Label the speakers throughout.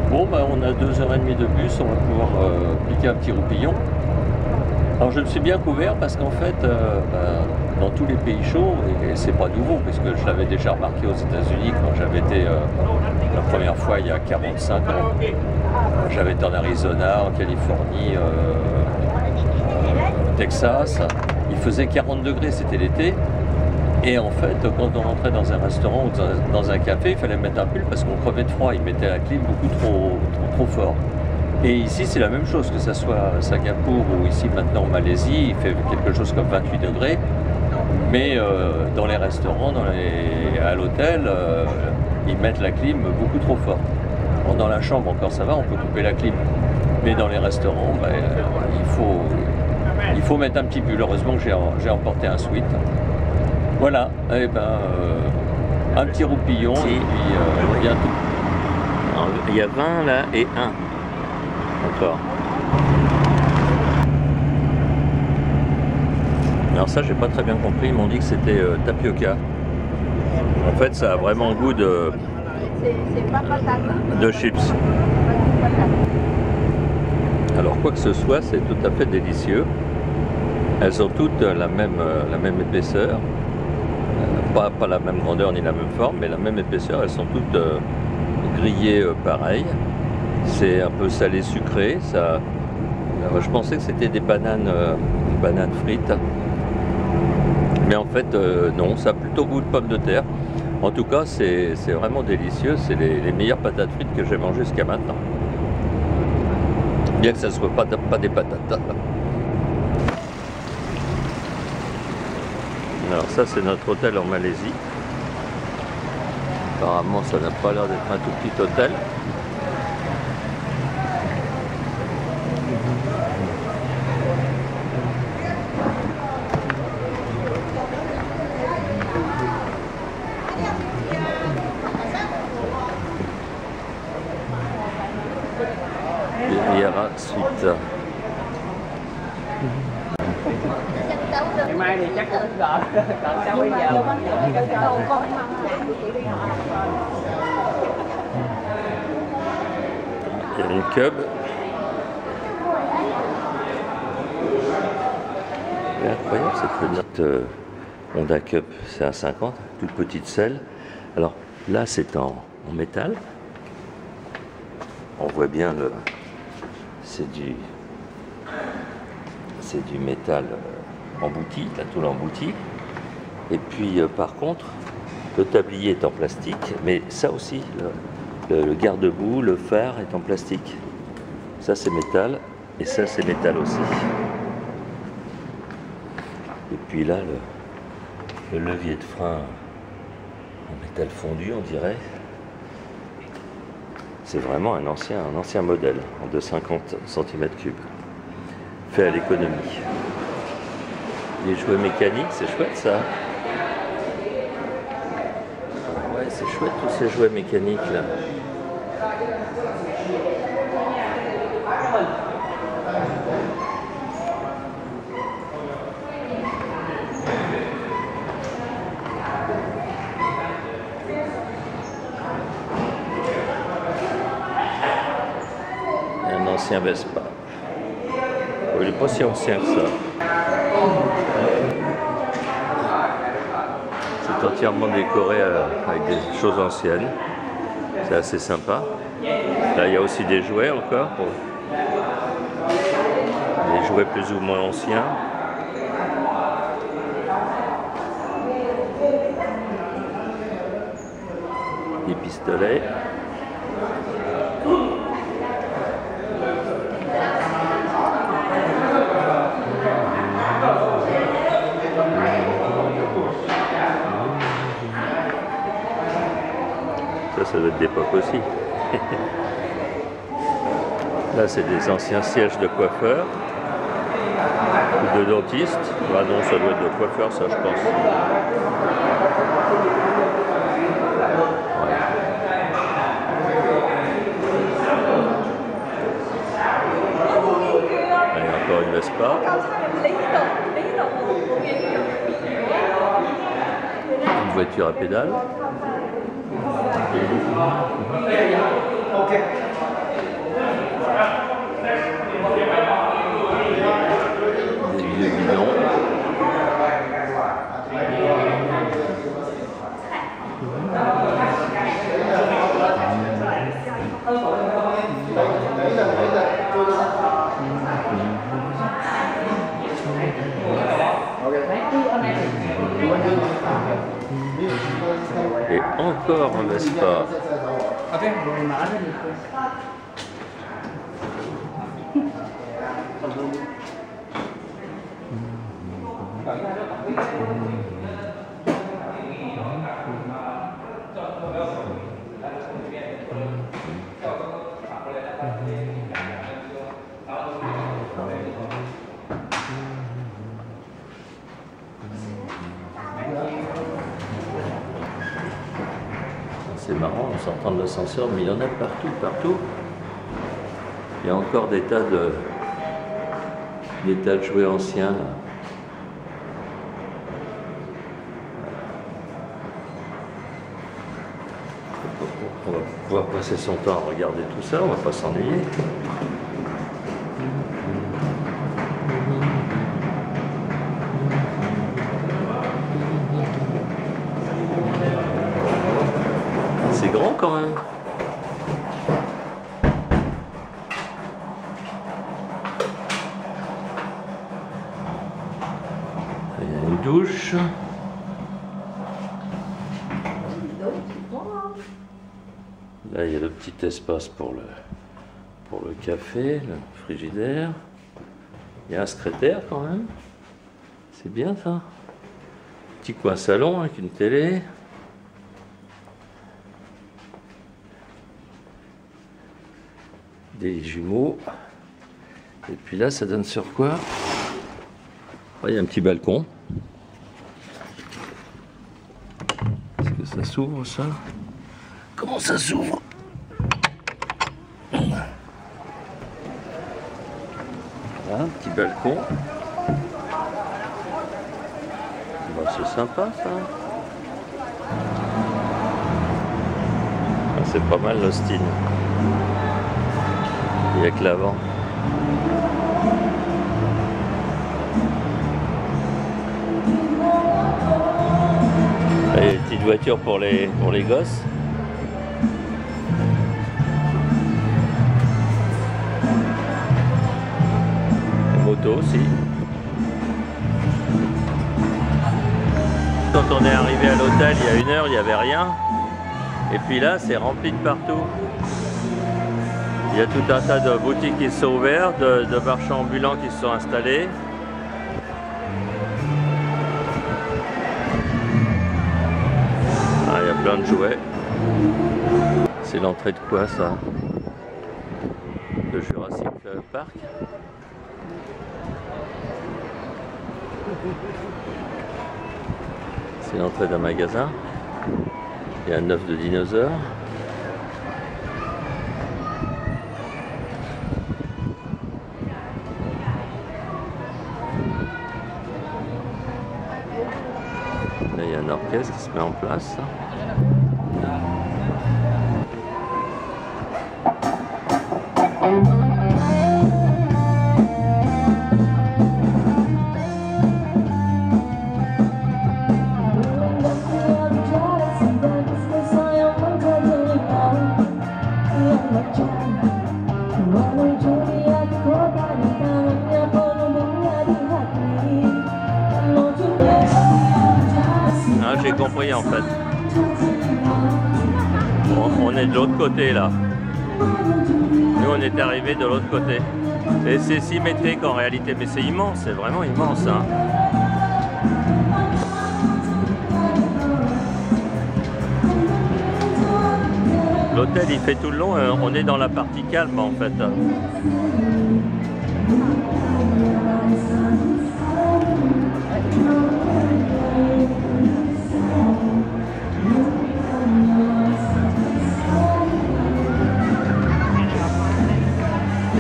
Speaker 1: Bon, bah, on a 2h30 de bus, on va pouvoir piquer un petit roupillon. Alors je me suis bien couvert parce qu'en fait, dans tous les pays chauds, et c'est pas nouveau, puisque je l'avais déjà remarqué aux États-Unis quand j'avais été la première fois il y a 45 ans. J'avais été en Arizona, en Californie, au Texas. Il faisait 40 degrés, c'était l'été. Et en fait, quand on rentrait dans un restaurant ou dans un café, il fallait mettre un pull parce qu'on crevait de froid. Ils mettaient la clim beaucoup trop fort. Et ici, c'est la même chose, que ce soit à Singapour ou ici maintenant en Malaisie, il fait quelque chose comme 28 degrés. Mais dans les restaurants, à l'hôtel, ils mettent la clim beaucoup trop fort. Bon, dans la chambre, encore ça va, on peut couper la clim. Mais dans les restaurants, il faut mettre un petit pull. Heureusement que j'ai emporté un sweat. Voilà, et un petit roupillon, et puis bientôt.
Speaker 2: Alors, il y a 20 là et 1 encore. Alors ça, j'ai pas très bien compris, ils m'ont dit que c'était tapioca. En fait, ça a vraiment le goût de chips. Alors quoi que ce soit, c'est tout à fait délicieux. Elles ont toutes la même épaisseur. Pas la même grandeur ni la même forme, mais la même épaisseur. Elles sont toutes grillées pareil. C'est un peu salé sucré. Je pensais que c'était des bananes frites. Mais en fait, non, ça a plutôt goût de pommes de terre. En tout cas, c'est vraiment délicieux. C'est les meilleures patates frites que j'ai mangées jusqu'à maintenant. Bien que ça ne soit pas des patates. Alors ça, c'est notre hôtel en Malaisie. Apparemment, ça n'a pas l'air d'être un tout petit hôtel. Riviera Suite.
Speaker 3: Mai thì chắc cũng gỡ sao bây giờ
Speaker 2: Il y a une Cub. C'est incroyable cette petite Honda Cup, c'est un 50, toute petite selle. Alors là c'est en métal. On voit bien c'est du métal embouti, la tôle emboutie. Et puis par contre, le tablier est en plastique, mais ça aussi, le garde-boue, le phare est en plastique. Ça c'est métal, et ça c'est métal aussi. Et puis là, le levier de frein en métal fondu, on dirait. C'est vraiment un ancien modèle, de 50 cm3. Fait à l'économie. Les jouets mécaniques, c'est chouette ça. Ouais, c'est chouette tous ces jouets mécaniques là. Un ancien Vespa. Oh, il n'est pas si ancien que ça. C'est entièrement décoré avec des choses anciennes. C'est assez sympa. Là, il y a aussi des jouets encore. Des jouets plus ou moins anciens. Des pistolets. Ça doit être d'époque aussi. Là, c'est des anciens sièges de coiffeur ou de dentiste. Ah non, ça doit être de coiffeur, ça, je pense. Ouais. Allez, encore une Vespa. Une voiture à pédales. Encore un Vespa. C'est marrant en sortant de l'ascenseur, mais il y en a partout, partout. Il y a encore des tas de jouets anciens là. On va pouvoir passer son temps à regarder tout ça, on va pas s'ennuyer. C'est grand quand même. Il y a une douche. Là, il y a le petit espace pour le café, le frigidaire. Il y a un secrétaire quand même. C'est bien ça. Petit coin salon avec une télé. Des jumeaux. Et puis là, ça donne sur quoi? Il y a un petit balcon. Est-ce que ça s'ouvre ça? Comment ça s'ouvre? Voilà, un petit balcon. Bah, c'est sympa ça. Ah, c'est pas mal l'Austin. Il n'y a que l'avant. Il y a une petite voiture pour les gosses. Une moto aussi. Quand on est arrivé à l'hôtel il y a 1 heure, il n'y avait rien. Et puis là, c'est rempli de partout. Il y a tout un tas de boutiques qui se sont ouvertes, de marchands ambulants qui se sont installés. Ah, il y a plein de jouets. C'est l'entrée de quoi ça? De Jurassic Park. C'est l'entrée d'un magasin. Il y a un œuf de dinosaure. Là, il y a un orchestre qui se met en place. J'ai compris en fait. On est de l'autre côté là. Nous on est arrivé de l'autre côté. Et c'est symétrique en réalité, mais c'est immense, c'est vraiment immense. Hein. L'hôtel il fait tout le long, on est dans la partie calme en fait.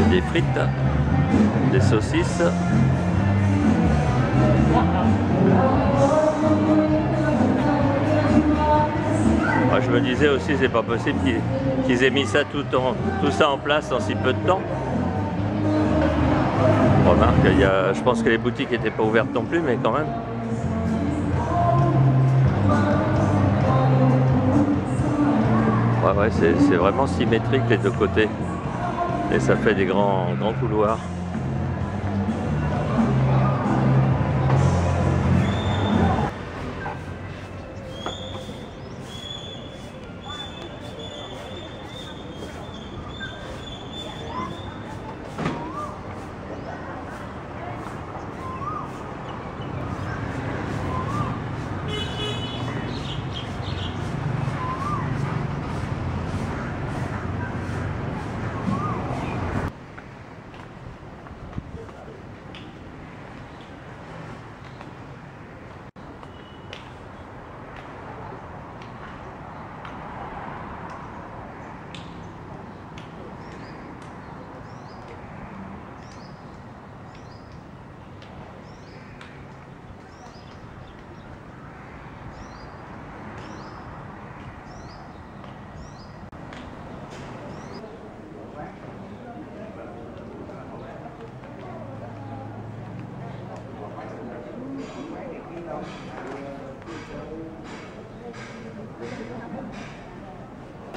Speaker 2: Des frites, des saucisses. Moi, je me disais aussi, c'est pas possible qu'ils aient mis ça tout ça en place en si peu de temps. Remarque, je pense que les boutiques n'étaient pas ouvertes non plus, mais quand même. Ouais, c'est vraiment symétrique les deux côtés. Et ça fait des grands couloirs.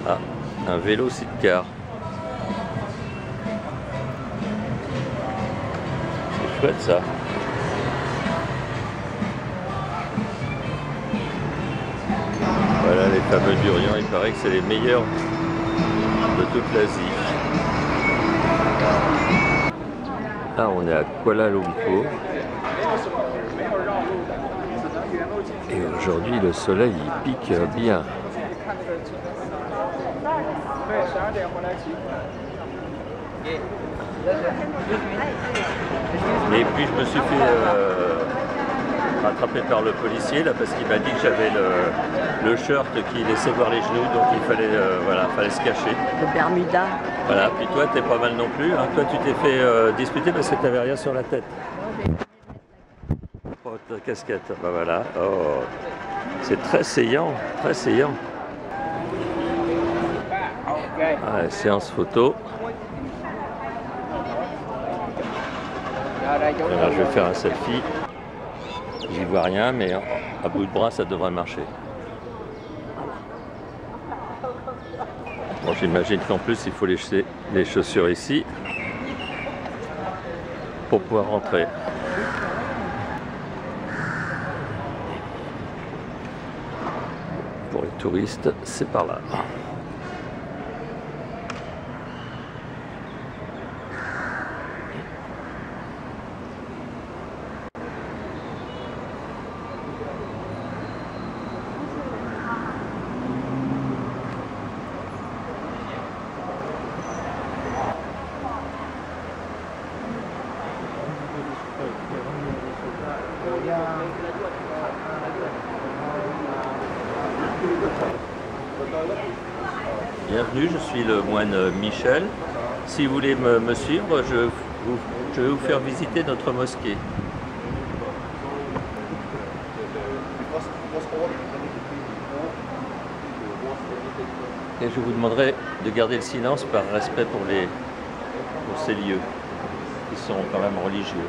Speaker 2: Ah, un vélo sidecar. C'est chouette ça. Voilà les fameux durians, il paraît que c'est les meilleurs de toute l'Asie. Là on est à Kuala Lumpur. Et aujourd'hui le soleil il pique bien. Et puis je me suis fait rattraper par le policier là parce qu'il m'a dit que j'avais le shirt qui laissait voir les genoux, donc il fallait, voilà, fallait se cacher.
Speaker 4: Le Bermuda.
Speaker 2: Voilà, puis toi t'es pas mal non plus, hein. Toi tu t'es fait disputer parce que tu n'avais rien sur la tête. Oh, ta casquette, bah voilà. Oh. C'est très saillant, très saillant. Ah, séance photo. Alors, je vais faire un selfie. J'y vois rien, mais à bout de bras, ça devrait marcher. Bon, j'imagine qu'en plus, il faut laisser les chaussures ici pour pouvoir rentrer. Pour les touristes, c'est par là. Bienvenue, je suis le moine Michel. Si vous voulez me suivre, je vais vous faire visiter notre mosquée. Et je vous demanderai de garder le silence par respect pour ces lieux qui sont quand même religieux.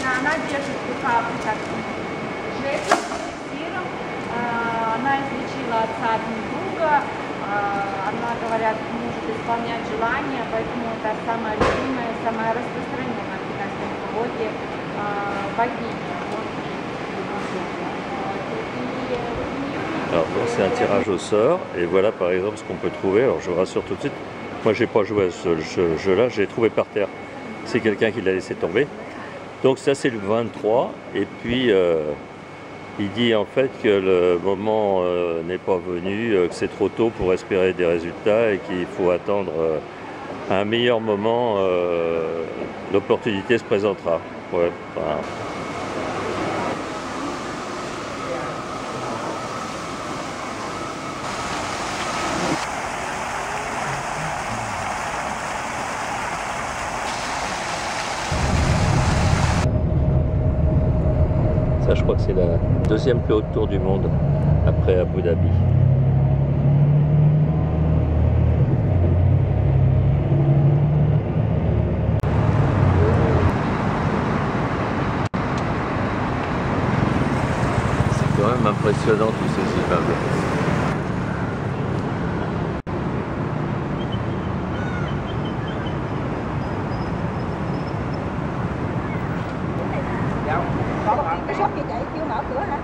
Speaker 5: Она держит рукав так жест сиром. Она излечила отца от недуга. Она, говорят, может исполнять желания, поэтому это самая любимая, самая распространенная в китайской мифологии богиня.
Speaker 2: Alors c'est un tirage au sort et voilà par exemple ce qu'on peut trouver. Alors je vous rassure tout de suite, moi j'ai pas joué à ce jeu-là, j'ai trouvé par terre. C'est quelqu'un qui l'a laissé tomber. Donc ça c'est le 23 et puis il dit en fait que le moment n'est pas venu, que c'est trop tôt pour espérer des résultats et qu'il faut attendre un meilleur moment, l'opportunité se présentera. Ouais, enfin, ça, je crois que c'est la deuxième plus haute tour du monde, après Abu Dhabi. C'est même impressionnant tous ces immeubles.
Speaker 4: Cái shop gì vậy? Chưa mở cửa hả?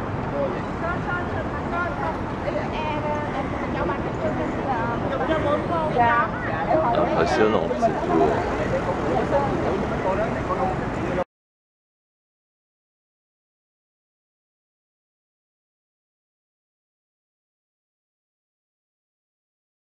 Speaker 2: Impressionnant, c'est tout.